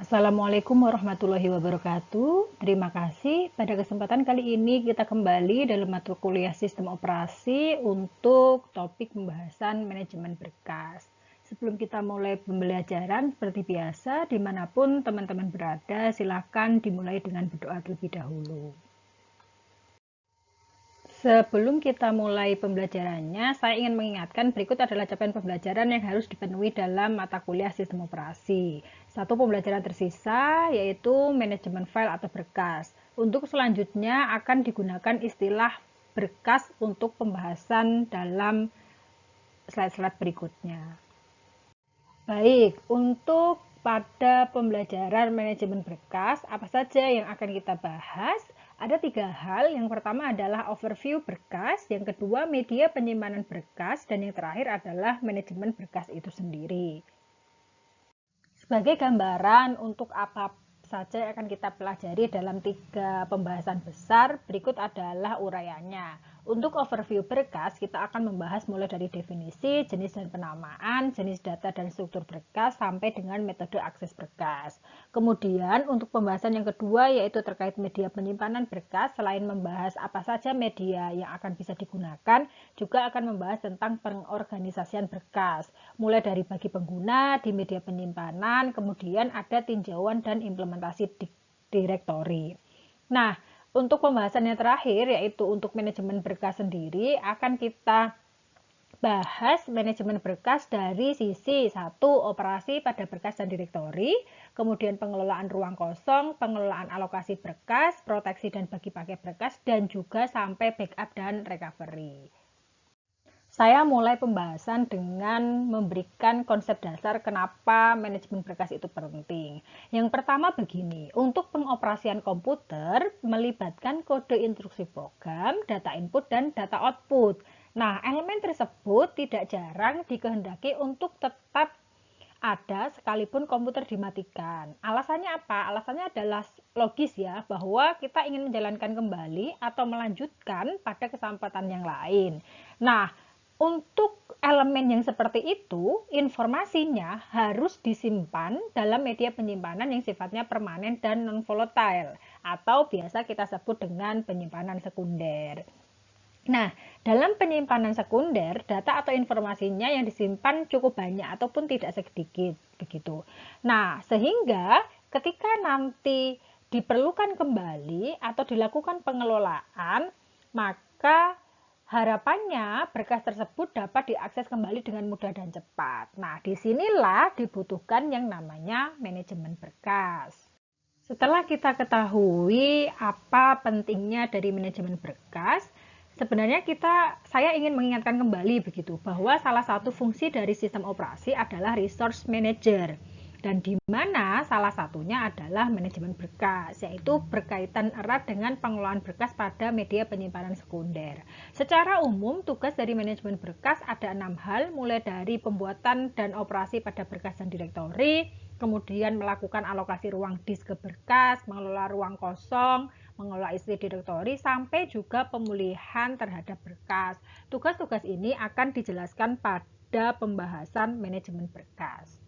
Assalamualaikum warahmatullahi wabarakatuh. Terima kasih. Pada kesempatan kali ini kita kembali dalam mata kuliah sistem operasi untuk topik pembahasan manajemen berkas. Sebelum kita mulai pembelajaran, seperti biasa, dimanapun teman-teman berada, silakan dimulai dengan berdoa terlebih dahulu. Sebelum kita mulai pembelajarannya, saya ingin mengingatkan berikut adalah capaian pembelajaran yang harus dipenuhi dalam mata kuliah sistem operasi. Satu pembelajaran tersisa yaitu manajemen file atau berkas. Untuk selanjutnya akan digunakan istilah berkas untuk pembahasan dalam slide-slide berikutnya. Baik, untuk pada pembelajaran manajemen berkas, apa saja yang akan kita bahas? Ada 3 hal. Yang pertama adalah overview berkas, yang kedua media penyimpanan berkas, dan yang terakhir adalah manajemen berkas itu sendiri. Sebagai gambaran untuk apa saja yang akan kita pelajari dalam 3 pembahasan besar, berikut adalah uraiannya. Untuk overview berkas, kita akan membahas mulai dari definisi, jenis dan penamaan, jenis data dan struktur berkas, sampai dengan metode akses berkas. Kemudian, untuk pembahasan yang kedua, yaitu terkait media penyimpanan berkas, selain membahas apa saja media yang akan bisa digunakan, juga akan membahas tentang pengorganisasian berkas, mulai dari bagi pengguna di media penyimpanan, kemudian ada tinjauan dan implementasi direktori. Nah, untuk pembahasan yang terakhir, yaitu untuk manajemen berkas sendiri, akan kita bahas manajemen berkas dari sisi 1. Operasi pada berkas dan direktori, kemudian pengelolaan ruang kosong, pengelolaan alokasi berkas, proteksi dan bagi pakai berkas, dan juga sampai backup dan recovery. Saya mulai pembahasan dengan memberikan konsep dasar kenapa manajemen berkas itu penting. Yang pertama begini, untuk pengoperasian komputer melibatkan kode instruksi program, data input, dan data output. Nah, elemen tersebut tidak jarang dikehendaki untuk tetap ada sekalipun komputer dimatikan. Alasannya apa? Alasannya adalah logis ya, bahwa kita ingin menjalankan kembali atau melanjutkan pada kesempatan yang lain. Nah, untuk elemen yang seperti itu, informasinya harus disimpan dalam media penyimpanan yang sifatnya permanen dan non-volatile, atau biasa kita sebut dengan penyimpanan sekunder. Nah, dalam penyimpanan sekunder, data atau informasinya yang disimpan cukup banyak ataupun tidak sedikit, begitu. Nah, sehingga ketika nanti diperlukan kembali atau dilakukan pengelolaan, maka harapannya berkas tersebut dapat diakses kembali dengan mudah dan cepat. Nah, disinilah dibutuhkan yang namanya manajemen berkas. Setelah kita ketahui apa pentingnya dari manajemen berkas, sebenarnya saya ingin mengingatkan kembali begitu bahwa salah satu fungsi dari sistem operasi adalah resource manager. Dan di mana salah satunya adalah manajemen berkas, yaitu berkaitan erat dengan pengelolaan berkas pada media penyimpanan sekunder. Secara umum, tugas dari manajemen berkas ada 6 hal, mulai dari pembuatan dan operasi pada berkas dan direktori, kemudian melakukan alokasi ruang disk ke berkas, mengelola ruang kosong, mengelola isi direktori, sampai juga pemulihan terhadap berkas. Tugas-tugas ini akan dijelaskan pada pembahasan manajemen berkas.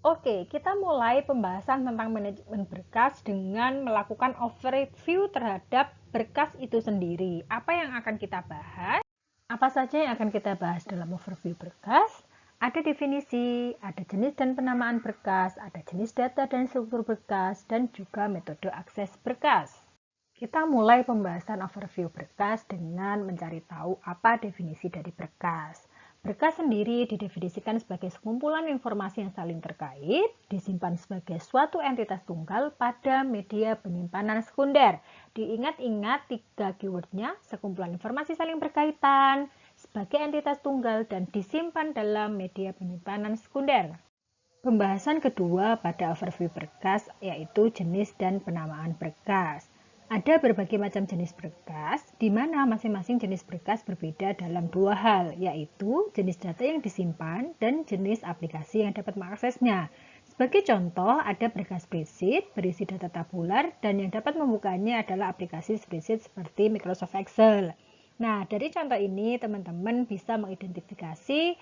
Oke, kita mulai pembahasan tentang manajemen berkas dengan melakukan overview terhadap berkas itu sendiri. Apa yang akan kita bahas? Apa saja yang akan kita bahas dalam overview berkas? Ada definisi, ada jenis dan penamaan berkas, ada jenis data dan struktur berkas, dan juga metode akses berkas. Kita mulai pembahasan overview berkas dengan mencari tahu apa definisi dari berkas. Berkas sendiri didefinisikan sebagai sekumpulan informasi yang saling terkait, disimpan sebagai suatu entitas tunggal pada media penyimpanan sekunder. Diingat-ingat 3 keywordnya, sekumpulan informasi saling berkaitan, sebagai entitas tunggal, dan disimpan dalam media penyimpanan sekunder. Pembahasan kedua pada overview berkas yaitu jenis dan penamaan berkas. Ada berbagai macam jenis berkas, di mana masing-masing jenis berkas berbeda dalam 2 hal, yaitu jenis data yang disimpan dan jenis aplikasi yang dapat mengaksesnya. Sebagai contoh, ada berkas spreadsheet berisi data tabular dan yang dapat membukanya adalah aplikasi spreadsheet seperti Microsoft Excel. Nah, dari contoh ini teman-teman bisa mengidentifikasi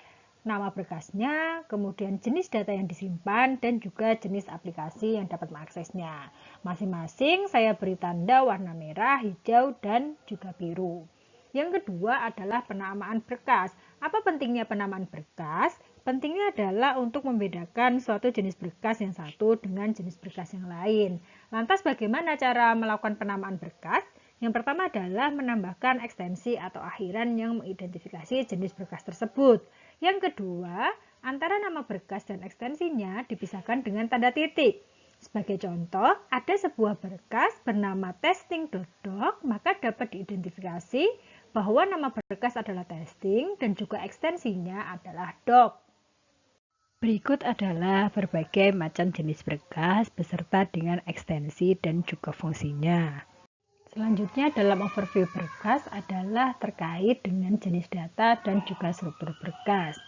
nama berkasnya, kemudian jenis data yang disimpan, dan juga jenis aplikasi yang dapat mengaksesnya. Masing-masing saya beri tanda warna merah, hijau, dan juga biru. Yang kedua adalah penamaan berkas. Apa pentingnya penamaan berkas? Pentingnya adalah untuk membedakan suatu jenis berkas yang satu dengan jenis berkas yang lain. Lantas bagaimana cara melakukan penamaan berkas? Yang pertama adalah menambahkan ekstensi atau akhiran yang mengidentifikasi jenis berkas tersebut. Yang kedua, antara nama berkas dan ekstensinya dipisahkan dengan tanda titik. Sebagai contoh, ada sebuah berkas bernama testing.doc, maka dapat diidentifikasi bahwa nama berkas adalah testing dan juga ekstensinya adalah doc. Berikut adalah berbagai macam jenis berkas beserta dengan ekstensi dan juga fungsinya. Selanjutnya dalam overview berkas adalah terkait dengan jenis data dan juga struktur berkas.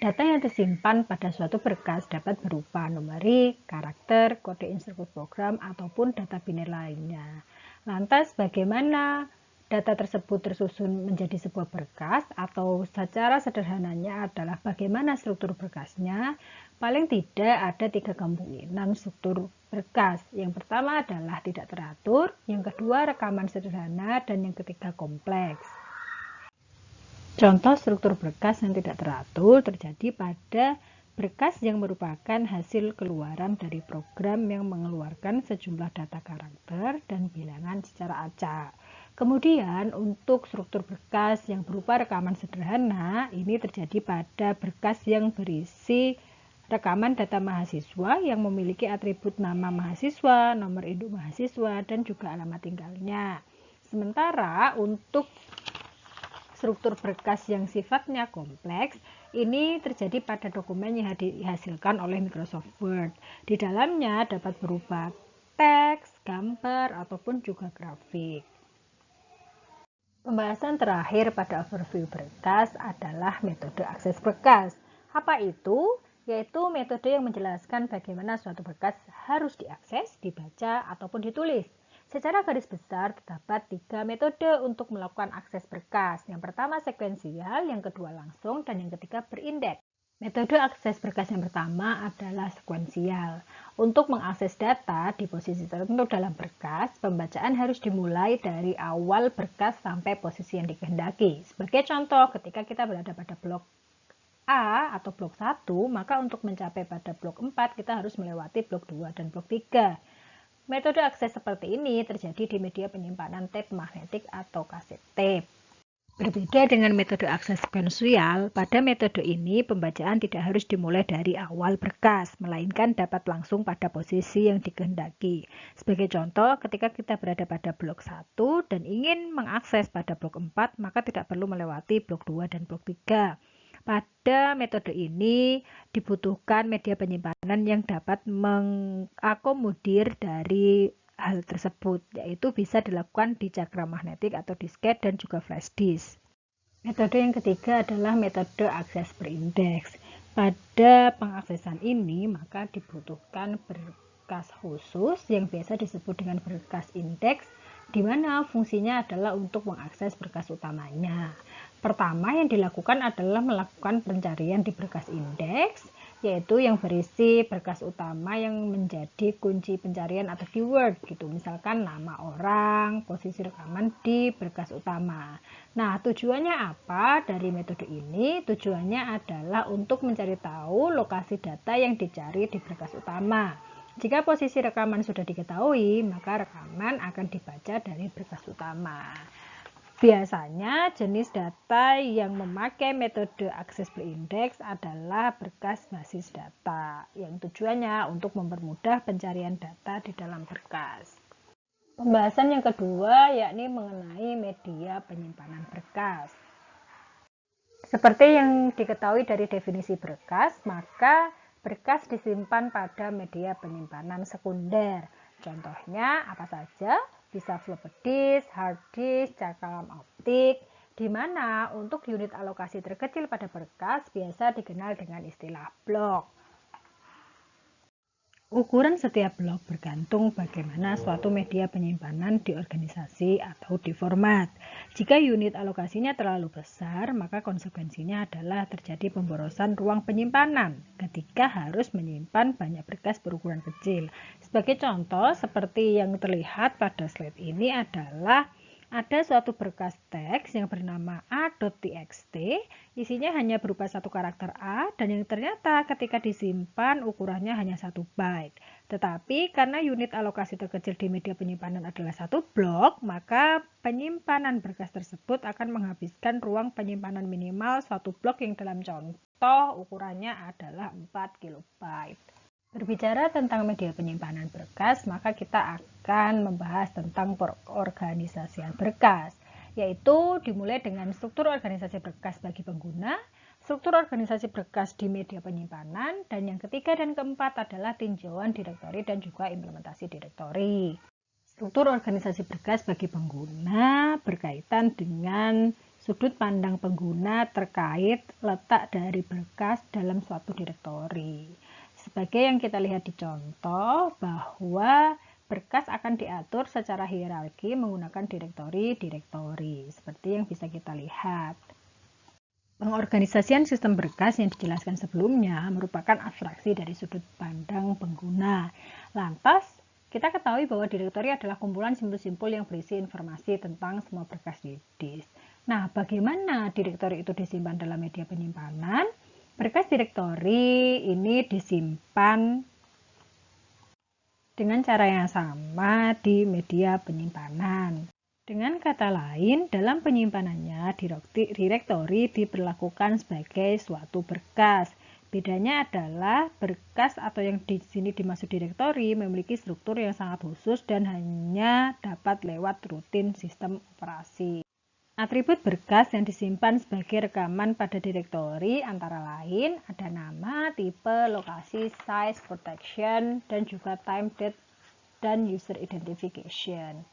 Data yang tersimpan pada suatu berkas dapat berupa numerik, karakter, kode instruktur program, ataupun data biner lainnya. Lantas bagaimana data tersebut tersusun menjadi sebuah berkas, atau secara sederhananya adalah bagaimana struktur berkasnya? Paling tidak ada 3 kemungkinan struktur berkas. Yang pertama adalah tidak teratur, yang kedua rekaman sederhana, dan yang ketiga kompleks. Contoh struktur berkas yang tidak teratur terjadi pada berkas yang merupakan hasil keluaran dari program yang mengeluarkan sejumlah data karakter dan bilangan secara acak. Kemudian untuk struktur berkas yang berupa rekaman sederhana, ini terjadi pada berkas yang berisi rekaman data mahasiswa yang memiliki atribut nama mahasiswa, nomor induk mahasiswa, dan juga alamat tinggalnya. Sementara untuk struktur berkas yang sifatnya kompleks, ini terjadi pada dokumen yang dihasilkan oleh Microsoft Word. Di dalamnya dapat berupa teks, gambar, ataupun juga grafik. Pembahasan terakhir pada overview berkas adalah metode akses berkas. Apa itu? Yaitu metode yang menjelaskan bagaimana suatu berkas harus diakses, dibaca, ataupun ditulis. Secara garis besar terdapat 3 metode untuk melakukan akses berkas. Yang pertama sekuensial, yang kedua langsung, dan yang ketiga berindeks. Metode akses berkas yang pertama adalah sekuensial. Untuk mengakses data di posisi tertentu dalam berkas, pembacaan harus dimulai dari awal berkas sampai posisi yang dikehendaki. Sebagai contoh, ketika kita berada pada blok A atau blok 1, maka untuk mencapai pada blok 4 kita harus melewati blok 2 dan blok 3. Metode akses seperti ini terjadi di media penyimpanan tape magnetik atau kaset tape. Berbeda dengan metode akses sekuensial, pada metode ini pembacaan tidak harus dimulai dari awal berkas, melainkan dapat langsung pada posisi yang dikehendaki. Sebagai contoh, ketika kita berada pada blok 1 dan ingin mengakses pada blok 4, maka tidak perlu melewati blok 2 dan blok 3. Pada metode ini dibutuhkan media penyimpanan yang dapat mengakomodir dari hal tersebut, yaitu bisa dilakukan di cakram magnetik atau disket dan juga flash disk. Metode yang ketiga adalah metode akses berindeks. Pada pengaksesan ini maka dibutuhkan berkas khusus yang biasa disebut dengan berkas indeks, di mana fungsinya adalah untuk mengakses berkas utamanya. Pertama yang dilakukan adalah melakukan pencarian di berkas indeks, yaitu yang berisi berkas utama yang menjadi kunci pencarian atau keyword gitu. Misalkan nama orang, posisi rekaman di berkas utama. Nah, tujuannya apa dari metode ini? Tujuannya adalah untuk mencari tahu lokasi data yang dicari di berkas utama. Jika posisi rekaman sudah diketahui, maka rekaman akan dibaca dari berkas utama. Biasanya jenis data yang memakai metode akses berindeks adalah berkas basis data, yang tujuannya untuk mempermudah pencarian data di dalam berkas. Pembahasan yang kedua yakni mengenai media penyimpanan berkas. Seperti yang diketahui dari definisi berkas, maka berkas disimpan pada media penyimpanan sekunder. Contohnya apa saja? Bisa floppy disk, hard disk, cakram optik, di mana untuk unit alokasi terkecil pada berkas biasa dikenal dengan istilah blok. Ukuran setiap blok bergantung bagaimana suatu media penyimpanan diorganisasi atau diformat. Jika unit alokasinya terlalu besar, maka konsekuensinya adalah terjadi pemborosan ruang penyimpanan ketika harus menyimpan banyak berkas berukuran kecil. Sebagai contoh, seperti yang terlihat pada slide ini adalah ada suatu berkas teks yang bernama a.txt, isinya hanya berupa satu karakter A dan yang ternyata ketika disimpan ukurannya hanya 1 byte. Tetapi karena unit alokasi terkecil di media penyimpanan adalah 1 blok, maka penyimpanan berkas tersebut akan menghabiskan ruang penyimpanan minimal 1 blok yang dalam contoh ukurannya adalah 4 kilobyte. Berbicara tentang media penyimpanan berkas, maka kita akan membahas tentang pengorganisasian berkas, yaitu dimulai dengan struktur organisasi berkas bagi pengguna, struktur organisasi berkas di media penyimpanan, dan yang ketiga dan keempat adalah tinjauan direktori dan juga implementasi direktori. Struktur organisasi berkas bagi pengguna berkaitan dengan sudut pandang pengguna terkait letak dari berkas dalam suatu direktori. Sebagai yang kita lihat di contoh, bahwa berkas akan diatur secara hierarki menggunakan direktori-direktori, seperti yang bisa kita lihat. Pengorganisasian sistem berkas yang dijelaskan sebelumnya merupakan abstraksi dari sudut pandang pengguna. Lantas, kita ketahui bahwa direktori adalah kumpulan simpul-simpul yang berisi informasi tentang semua berkas di disk. Nah, bagaimana direktori itu disimpan dalam media penyimpanan? Berkas direktori ini disimpan dengan cara yang sama di media penyimpanan. Dengan kata lain, dalam penyimpanannya, direktori diperlakukan sebagai suatu berkas. Bedanya adalah berkas atau yang di sini dimaksud direktori memiliki struktur yang sangat khusus dan hanya dapat lewat rutin sistem operasi. Atribut berkas yang disimpan sebagai rekaman pada direktori antara lain ada nama, tipe, lokasi, size, protection, dan juga time, date, dan user identification.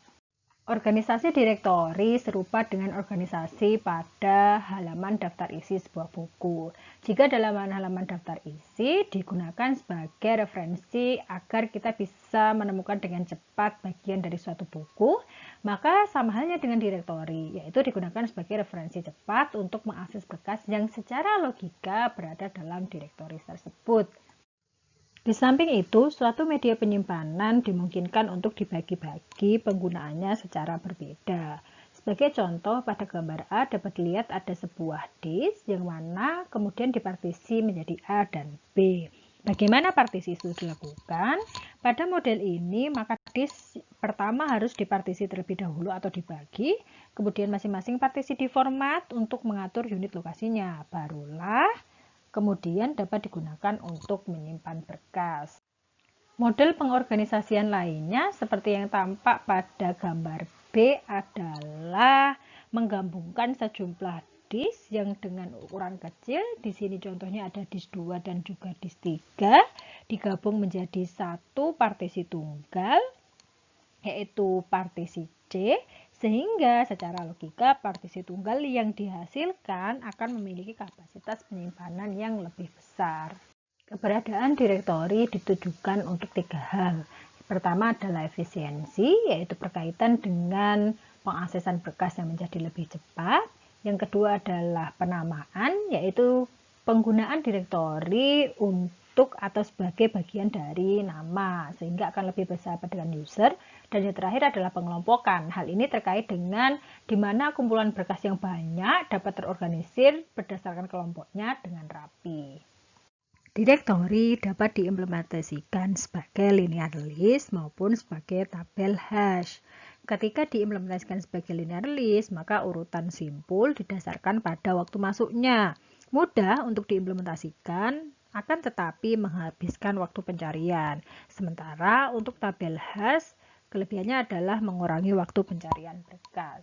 Organisasi direktori serupa dengan organisasi pada halaman daftar isi sebuah buku. Jika dalam halaman daftar isi digunakan sebagai referensi agar kita bisa menemukan dengan cepat bagian dari suatu buku, maka sama halnya dengan direktori, yaitu digunakan sebagai referensi cepat untuk mengakses berkas yang secara logika berada dalam direktori tersebut. Di samping itu, suatu media penyimpanan dimungkinkan untuk dibagi-bagi penggunaannya secara berbeda. Sebagai contoh, pada gambar A dapat dilihat ada sebuah disk yang mana kemudian dipartisi menjadi A dan B. Bagaimana partisi itu dilakukan? Pada model ini, maka disk pertama harus dipartisi terlebih dahulu atau dibagi, kemudian masing-masing partisi diformat untuk mengatur unit lokasinya. Barulah kemudian dapat digunakan untuk menyimpan berkas. Model pengorganisasian lainnya seperti yang tampak pada gambar B adalah menggabungkan sejumlah disk yang dengan ukuran kecil. Di sini contohnya ada disk 2 dan juga disk 3 digabung menjadi satu partisi tunggal, yaitu partisi C, sehingga secara logika partisi tunggal yang dihasilkan akan memiliki kapasitas penyimpanan yang lebih besar. Keberadaan direktori ditujukan untuk 3 hal. Pertama adalah efisiensi, yaitu berkaitan dengan pengaksesan berkas yang menjadi lebih cepat. Yang kedua adalah penamaan, yaitu penggunaan direktori untuk atau sebagai bagian dari nama, sehingga akan lebih bersahabat dengan user. Dan yang terakhir adalah pengelompokan. Hal ini terkait dengan di mana kumpulan berkas yang banyak dapat terorganisir berdasarkan kelompoknya dengan rapi. Direktori dapat diimplementasikan sebagai linear list maupun sebagai tabel hash. Ketika diimplementasikan sebagai linear list, maka urutan simpul didasarkan pada waktu masuknya. Mudah untuk diimplementasikan, akan tetapi menghabiskan waktu pencarian. Sementara untuk tabel hash, kelebihannya adalah mengurangi waktu pencarian berkas.